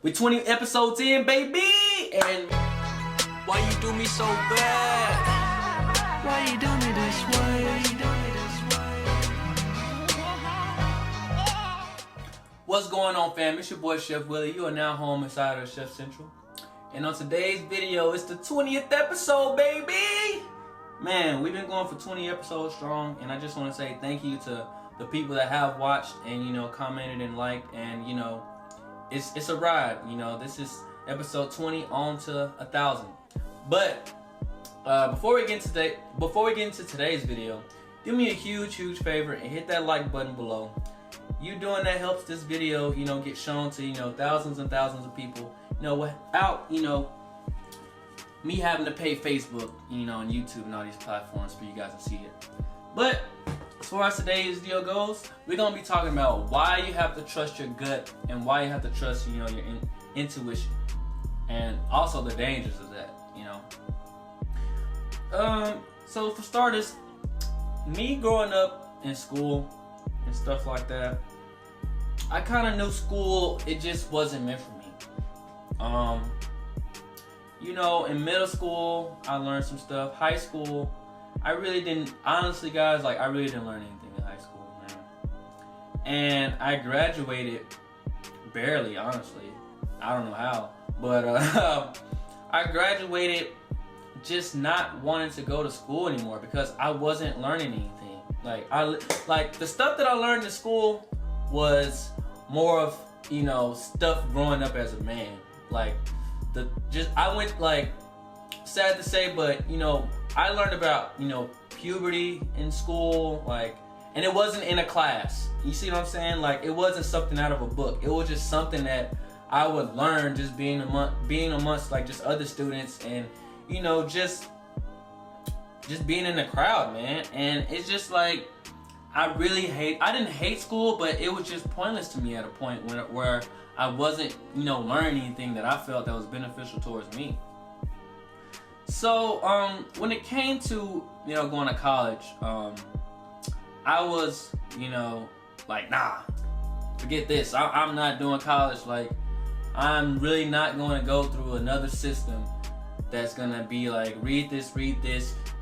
We 20 episodes in, baby! And why you do me so bad? Why you do me this way? what's going on, fam? It's your boy Shef Willy. You are now home inside of Chef Central. And on today's video, it's the 20th episode, baby! Man, we've been going for 20 episodes strong, and I just want to say thank you to the people that have watched and, commented and liked, and, it's a ride. This is episode 20 on to 1,000. But before we get into today's video, do me a huge favor and hit that like button below. You doing that helps this video, get shown to thousands and thousands of people. Without me having to pay Facebook, and YouTube and all these platforms for you guys to see it. But as far as today's video goes, we're gonna be talking about why you have to trust your gut and why you have to trust, your intuition, and also the dangers of that. So for starters, me growing up in school and stuff like that, I kind of knew school, it just wasn't meant for me. In middle school, I learned some stuff. High school, I really didn't, honestly guys, I really didn't learn anything in high school, man. And I graduated barely, honestly. I don't know how, but I graduated just not wanting to go to school anymore because I wasn't learning anything. The stuff that I learned in school was more of, stuff growing up as a man. Sad to say, but I learned about puberty in school, and it wasn't in a class. You see what I'm saying? It wasn't something out of a book. It was just something that I would learn just being amongst just other students, and just being in the crowd, man. And it's just I didn't hate school, but it was just pointless to me at a point where I wasn't learning anything that I felt that was beneficial towards me. So when it came to going to college, I was nah, forget this. I'm not doing college. I'm really not going to go through another system that's gonna be read this,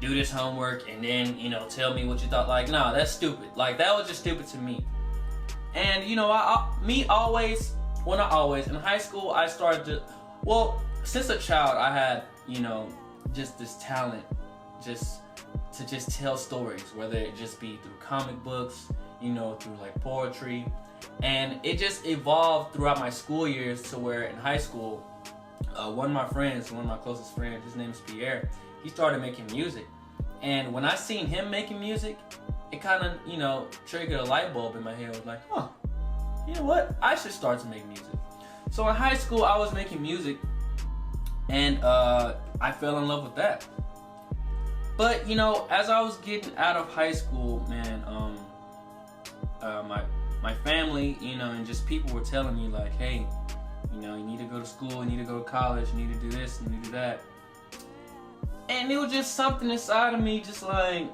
do this homework, and then tell me what you thought. Nah, that's stupid. That was just stupid to me. And not always, in high school I started to, since a child I had just this talent just to tell stories, whether it just be through comic books, through poetry. And it just evolved throughout my school years to where in high school, one of my closest friends, his name is Pierre, he started making music. And when I seen him making music, it kind of, triggered a light bulb in my head. I was like, huh, you know what? I should start to make music. So in high school, I was making music, and I fell in love with that. But, as I was getting out of high school, man, my family, and just people were telling me hey, you need to go to school, you need to go to college, you need to do this, you need to do that. And it was just something inside of me just nah,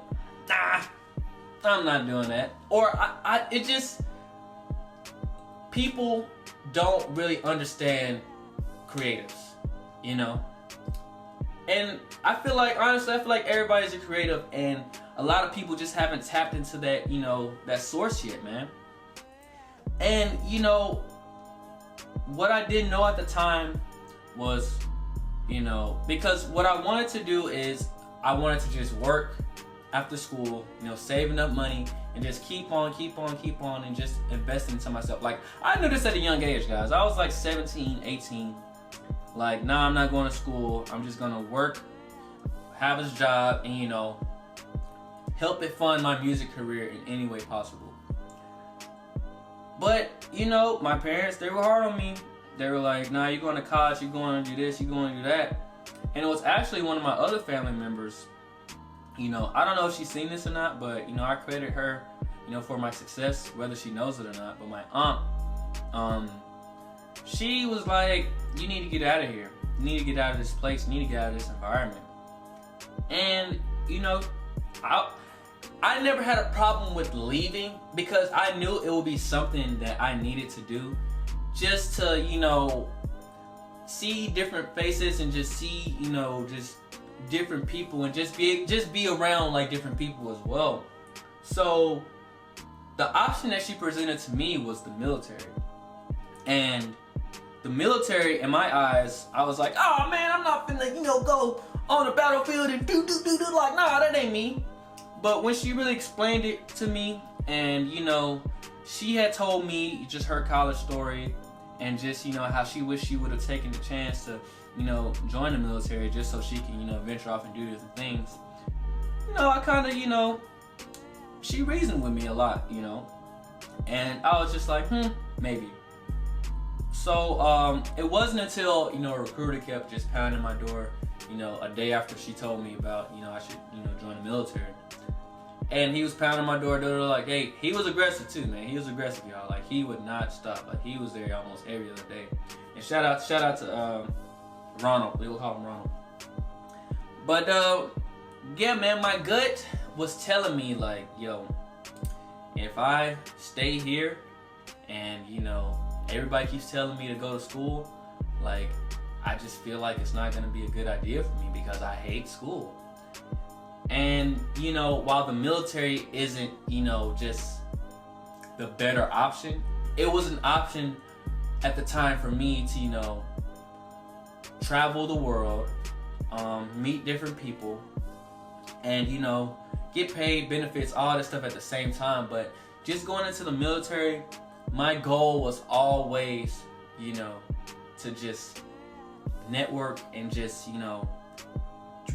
I'm not doing that. Or people don't really understand creatives, And I feel honestly, everybody's a creative, and a lot of people just haven't tapped into that, that source yet, man. And, what I didn't know at the time was, because what I wanted to do is I wanted to just work after school, saving up money and just keep on and just investing into myself. I knew this at a young age, guys. I was 17, 18. Nah, I'm not going to school. I'm just going to work, have a job, and, help it fund my music career in any way possible. But, my parents, they were hard on me. They were nah, you're going to college, you're going to do this, you're going to do that. And it was actually one of my other family members. I don't know if she's seen this or not, but, I credit her, for my success, whether she knows it or not. But my aunt, she was you need to get out of here. You need to get out of this place. You need to get out of this environment. And, I never had a problem with leaving because I knew it would be something that I needed to do just to, see different faces and just see, you know, just different people and just be around like different people as well. So the option that she presented to me was the military. And the military, in my eyes, I was like, oh man, I'm not finna, you know, go on the battlefield and do like, nah, that ain't me. But when she really explained it to me, and you know, she had told me just her college story and just, you know, how she wished she would have taken the chance to, you know, join the military just so she can, you know, venture off and do different things. You know, I kind of, you know, she reasoned with me a lot, you know, and I was just like, maybe. So it wasn't until, you know, a recruiter kept just pounding my door, you know, a day after she told me about, you know, I should, you know, join the military. And he was pounding my door, like, hey, he was aggressive too, man. He was aggressive, y'all. Like, he would not stop. Like, he was there almost every other day. And shout out to Ronald. We will call him Ronald. But yeah, man, my gut was telling me like, yo, if I stay here and, you know, everybody keeps telling me to go to school, like, I just feel like it's not gonna be a good idea for me because I hate school. And, you know, while the military isn't, you know, just the better option, it was an option at the time for me to, you know, travel the world, meet different people, and, you know, get paid, benefits, all this stuff at the same time. But just going into the military, my goal was always, you know, to just network and just, you know,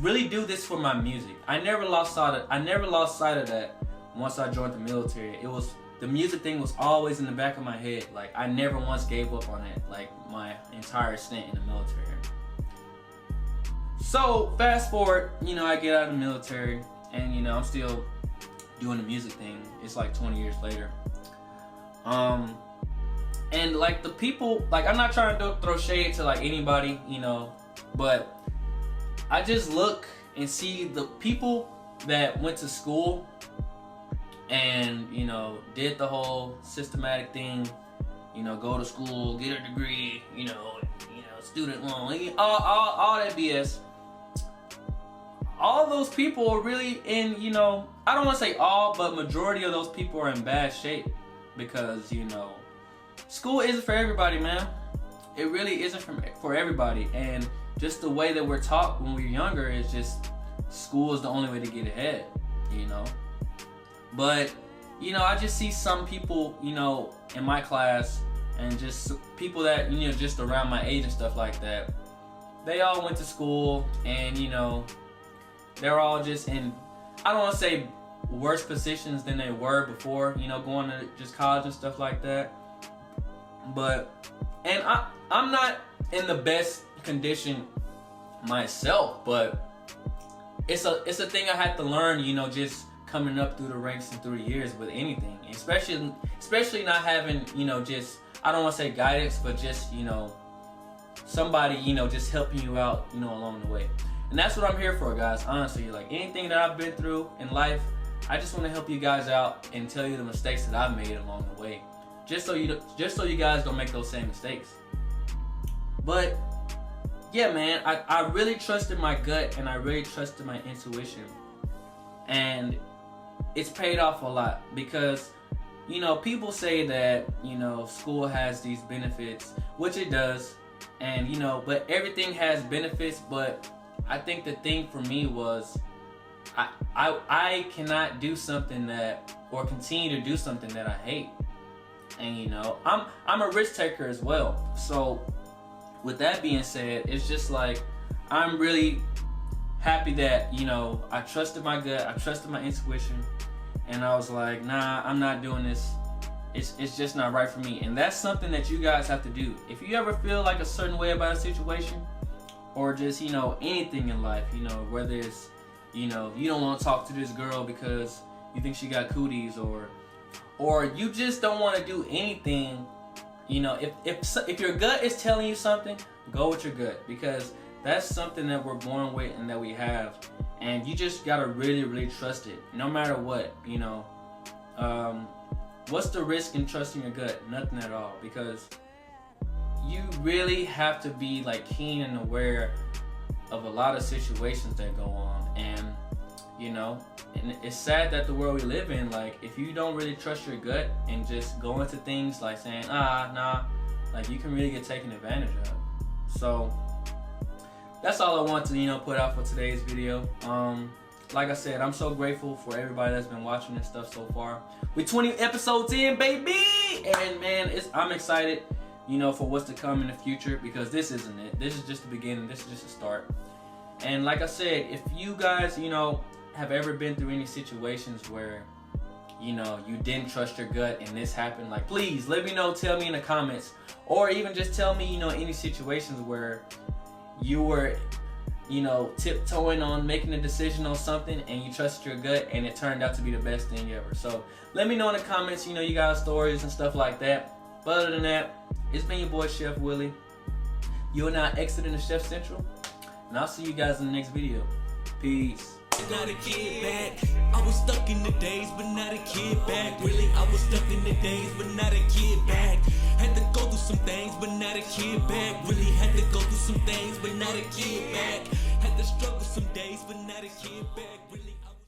really do this for my music. I never lost sight of that once I joined the military. It was, the music thing was always in the back of my head. Like, I never once gave up on it, like my entire stint in the military. So fast forward, you know, I get out of the military and, you know, I'm still doing the music thing. It's like 20 years later. And like the people, like, I'm not trying to throw shade to like anybody, you know, but I just look and see the people that went to school and, you know, did the whole systematic thing, you know, go to school, get a degree, you know, student loan, all that BS. All those people are really in, you know, I don't want to say all, but majority of those people are in bad shape because, you know, school isn't for everybody, man. It really isn't for everybody. And just the way that we're taught when we're younger is just school is the only way to get ahead, you know. But, you know, I just see some people, you know, in my class and just people that, you know, just around my age and stuff like that. They all went to school and, you know, they're all just in, I don't want to say worse positions than they were before, you know, going to just college and stuff like that. But, and I'm not in the best condition myself, but it's a thing I had to learn, you know, just coming up through the ranks and through the years with anything, especially not having, you know, just, I don't want to say guidance, but just, you know, somebody, you know, just helping you out, you know, along the way. And that's what I'm here for, guys. Honestly, like anything that I've been through in life, I just want to help you guys out and tell you the mistakes that I've made along the way, just so you guys don't make those same mistakes. But yeah, man, I really trusted my gut and I really trusted my intuition, and it's paid off a lot because, you know, people say that, you know, school has these benefits, which it does, and, you know, but everything has benefits. But I think the thing for me was I cannot do something that, or continue to do something that I hate. And, you know, I'm a risk taker as well. So with that being said, it's just like, I'm really happy that, you know, I trusted my gut, I trusted my intuition, and I was like, nah, I'm not doing this. It's just not right for me. And that's something that you guys have to do. If you ever feel like a certain way about a situation, or just, you know, anything in life, you know, whether it's, you know, you don't want to talk to this girl because you think she got cooties, or you just don't want to do anything, you know, if your gut is telling you something, go with your gut, because that's something that we're born with and that we have, and you just gotta really, really trust it, no matter what, you know. What's the risk in trusting your gut? Nothing at all, because you really have to be like keen and aware of a lot of situations that go on. And you know, and it's sad that the world we live in, like if you don't really trust your gut and just go into things like saying nah, like you can really get taken advantage of. So that's all I want to, you know, put out for today's video. Like I said, I'm so grateful for everybody that's been watching this stuff so far. We're 20 episodes in, baby! And man, I'm excited, you know, for what's to come in the future, because this isn't it. This is just the beginning. This is just a start. And like I said, if you guys, you know, have ever been through any situations where, you know, you didn't trust your gut and this happened, like please let me know, tell me in the comments, or even just tell me, you know, any situations where you were, you know, tiptoeing on making a decision on something and you trusted your gut and it turned out to be the best thing ever. So let me know in the comments, you know, you got stories and stuff like that. But other than that, it's been your boy Shef Willy. You're now exiting the Chef Central, and I'll see you guys in the next video. Peace. Not a kid back. I was stuck in the days, but not a kid back. Really, I was stuck in the days, but not a kid back. Had to go through some things, but not a kid back. Really had to go through some things, but not a kid back. Had to struggle some days, but not a kid back. Really.